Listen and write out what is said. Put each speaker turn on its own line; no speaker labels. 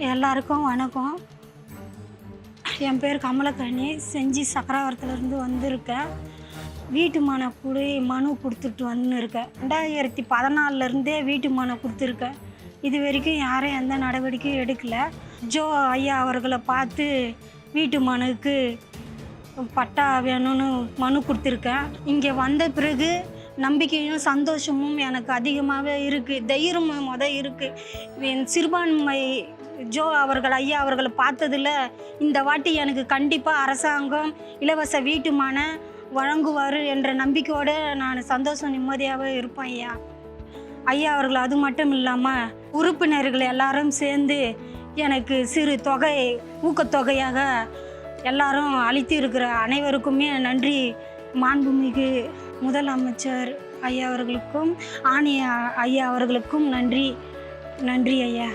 எல்லாருக்கும் வணக்கம். என் பேர் கமலக்கனி. செஞ்சி சக்கராவரத்துலேருந்து வந்திருக்கேன். வீட்டு மனை கூடி மனு கொடுத்துட்டு வந்துருக்கேன். 2014 வீட்டு மனை கொடுத்துருக்கேன். இது வரைக்கும் யாரும் எந்த நடவடிக்கையும் எடுக்கலை. ஜோ ஐயா அவர்களை பார்த்து வீட்டு மனுக்கு பட்டா வேணும்னு மனு கொடுத்துருக்கேன். இங்கே வந்த பிறகு நம்பிக்கையும் சந்தோஷமும் எனக்கு அதிகமாகவே இருக்குது. தைரியமும் இருக்குது. என் சிறுபான்மை ஜோ அவர்கள் ஐயா அவர்களை பார்த்ததில் இந்த வாட்டி எனக்கு கண்டிப்பாக அரசாங்கம் இலவச வீட்டு மனை வழங்குவார் என்ற நம்பிக்கையோடு நான் சந்தோஷம் நிம்மதியாகவே இருப்பேன். ஐயா அவர்கள் அது மட்டும் இல்லாமல் உறுப்பினர்கள் எல்லாரும் சேர்ந்து எனக்கு சிறு தொகை ஊக்கத்தொகையாக எல்லாரும் அளித்து இருக்கிற அனைவருக்குமே நன்றி. மாண்புமிகு முதலமைச்சர் ஐயா அவர்களுக்கும் ஆணைய ஐயா அவர்களுக்கும் நன்றி ஐயா.